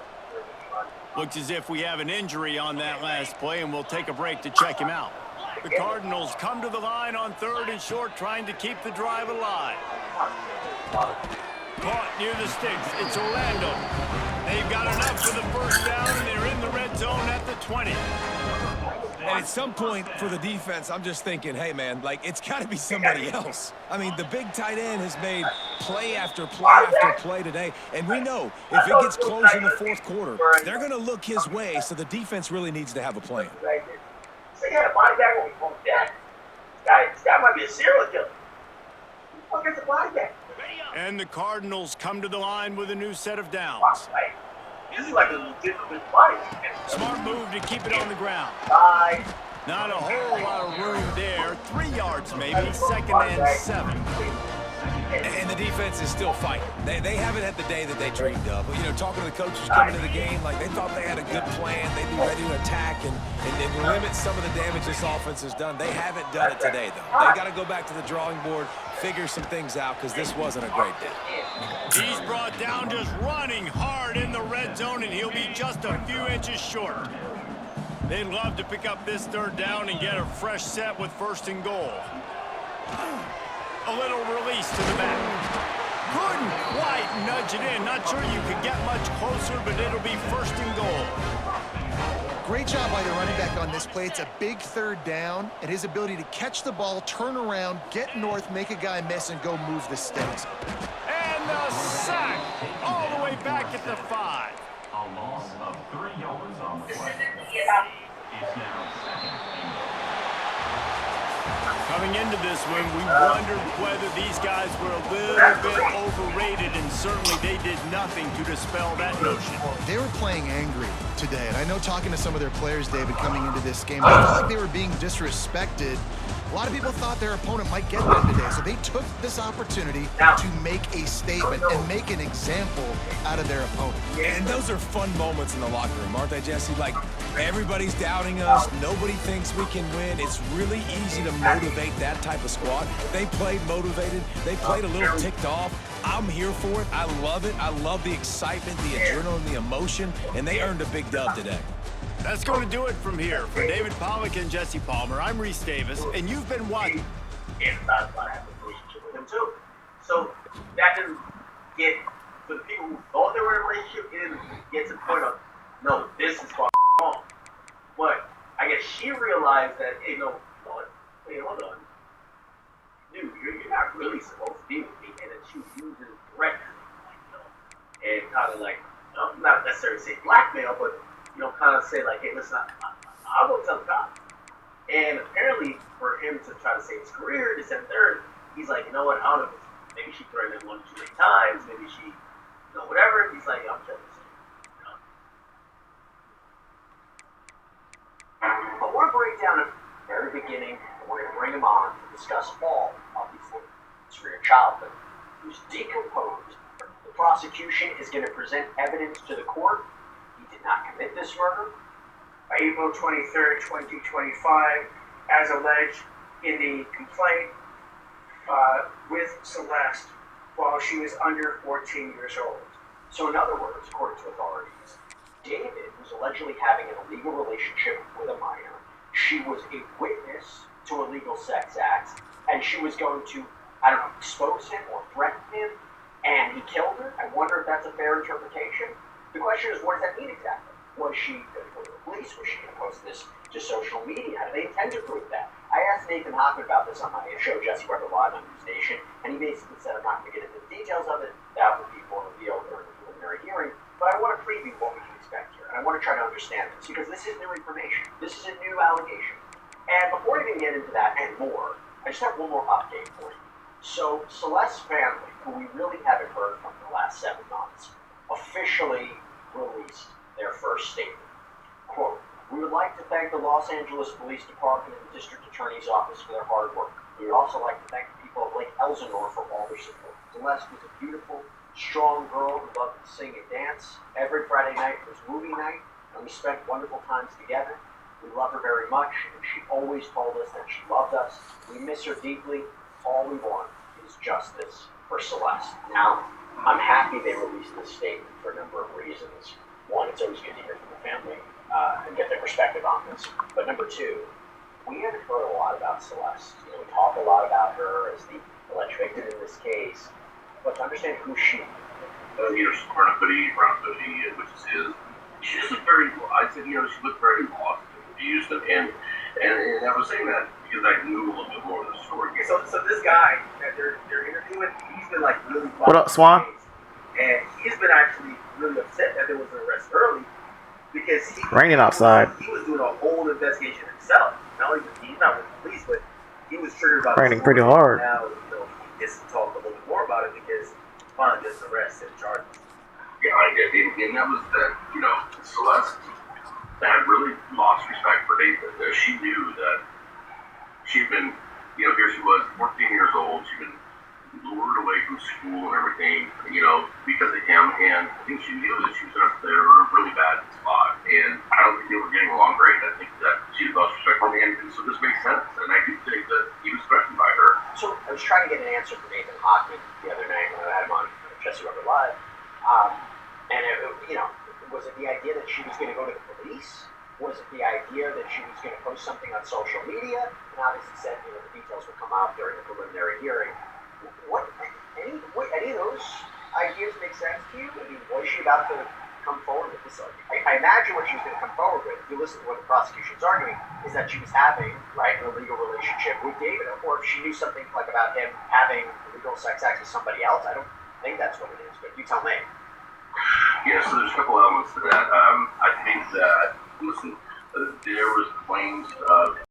Looks as if we have an injury on that last play, and we'll take a break to check him out. The Cardinals come to the line on 3rd and short, trying to keep the drive alive. Caught near the sticks. It's Orlando. They've got enough for the first down, and they're in the red zone at the 20. And at some point for the defense, I'm just thinking, hey, man, like, it's got to be somebody else. I mean, the big tight end has made play after play after play today. And we know if it gets close in the 4th quarter, they're going to look his way, so the defense really needs to have a plan. They had a body bag when we pumped that. This guy might be a serial killer. Who the fuck is a body bag? And the Cardinals come to the line with a new set of downs. This is like a legitimate body. Smart move to keep it on the ground. Not a whole lot of room there. 3 yards maybe, 2nd and 7. And the defense is still fighting. They haven't had the day that they dreamed of. But, you know, talking to the coaches coming to the game, like, they thought they had a good plan. They'd be ready to attack and limit some of the damage this offense has done. They haven't done it today, though. They got to go back to the drawing board, figure some things out, because this wasn't a great day. He's brought down just running hard in the red zone, and he'll be just a few inches short. They'd love to pick up this 3rd down and get a fresh set with 1st and goal. A little release to the back. Couldn't quite nudge it in. Not sure you could get much closer, but it'll be 1st and goal. Great job by the running back on this play. It's a big 3rd down, and his ability to catch the ball, turn around, get north, make a guy miss, and go move the sticks. And the sack all the way back at the 5. A loss of 3 yards on the play. It's now 2nd and goal. Coming into this one, we wondered whether these guys were a little bit overrated, and certainly they did nothing to dispel that notion. They were playing angry today, and I know talking to some of their players, David, coming into this game, I felt like they were being disrespected. A lot of people thought their opponent might get them today, so they took this opportunity to make a statement and make an example out of their opponent. And those are fun moments in the locker room, aren't they, Jesse? Like, everybody's doubting us. Nobody thinks we can win. It's really easy to motivate that type of squad. They played motivated. They played a little ticked off. I'm here for it. I love it. I love the excitement, the adrenaline, the emotion, and they earned a big dub today. That's going to do it from here. For David Pollack and Jesse Palmer, I'm Reese Davis, and you've been watching. And that's why I have a relationship with him too. So that didn't get, for the people who thought they were in a relationship, it didn't get to the point of, no, this is wrong. But I guess she realized that, hey, no, wait, hold on. Dude, you're not really supposed to be with me. And then she was using it directly, and kind of like, not necessarily say blackmail, but kind of say like, hey, listen, I'll go tell the cop. And apparently, for him to try to save his career, this and third, he's like, you know what, I don't know if it's maybe she threatened him 1 too many times, maybe she, whatever. He's like, I'm killing this kid. But we're going to break down at the very beginning, and we're going to bring him on to discuss all of these things for your childhood. Who's decomposed. The prosecution is going to present evidence to the court. He did not commit this murder. By April 23rd, 2025, as alleged in the complaint with Celeste while she was under 14 years old. So in other words, according to authorities, David was allegedly having an illegal relationship with a minor. She was a witness to illegal sex acts, and she was going to, expose him or threaten him, and he killed her. I wonder if that's a fair interpretation. The question is, what does that mean exactly? Was she going to go to the police? Was she going to post this to social media? How do they intend to prove that? I asked Nathan Hoffman about this on my show, Jesse Weber Live on News Nation, and he basically said, I'm not going to get into the details of it. That would be more revealed during the preliminary hearing, but I want to preview what we can expect here, and I want to try to understand this, because this is new information. This is a new allegation. And before we even get into that and more, I just have one more update for you. So Celeste's family, who we really haven't heard from in the last 7 months, officially released their first statement. Quote, we would like to thank the Los Angeles Police Department and the District Attorney's Office for their hard work. We would also like to thank the people of Lake Elsinore for all their support. Celeste was a beautiful, strong girl who loved to sing and dance. Every Friday night was movie night, and we spent wonderful times together. We love her very much, and she always told us that she loved us. We miss her deeply. All we want is justice for Celeste. Now, I'm happy they released this statement for a number of reasons. One, it's always good to hear from the family and get their perspective on this. But number two, we haven't heard a lot about Celeste. We talk a lot about her as the alleged victim in this case, but to understand who she is. She's wearing a hoodie, brown hoodie, which is his. She just looked very, I said, she looked very lost and confused. And I was saying that because I knew a little bit more of the story. So this guy that they're interviewing, he's been like really. What up, Swan? And he's been actually really upset that there was an arrest early because Raining outside. He was doing a whole investigation himself. Not only he's not with the police, but he was triggered about Raining pretty hard. Now he gets to talk a little bit more about it because finally gets arrested and charges. Yeah, I did. And that was that, Celeste had really lost respect for David. She knew that she'd been, here she was, 14 years old. She'd been lured away from school and everything, because of him. And I think she knew that she was in a really bad spot. And I don't think they were getting along great. I think that she lost respect for me. And so this makes sense. And I do think that he was threatened by her. So I was trying to get an answer from Nathan Hoffman the other night when I had him on Jesse Weber Live. And was it the idea that she was going to go to the police? Was it the idea that she was going to post something on social media? And obviously said, the details would come out during the preliminary hearing. Any of those ideas make sense to you? I mean, was she about to come forward with this? I imagine what she was going to come forward with, if you listen to what the prosecution's arguing, is that she was having, an illegal relationship with David, or if she knew something about him having illegal sex acts with somebody else. I don't think that's what it is, but you tell me. Yeah, so there's a couple elements to that. I think that, listen, there was claims of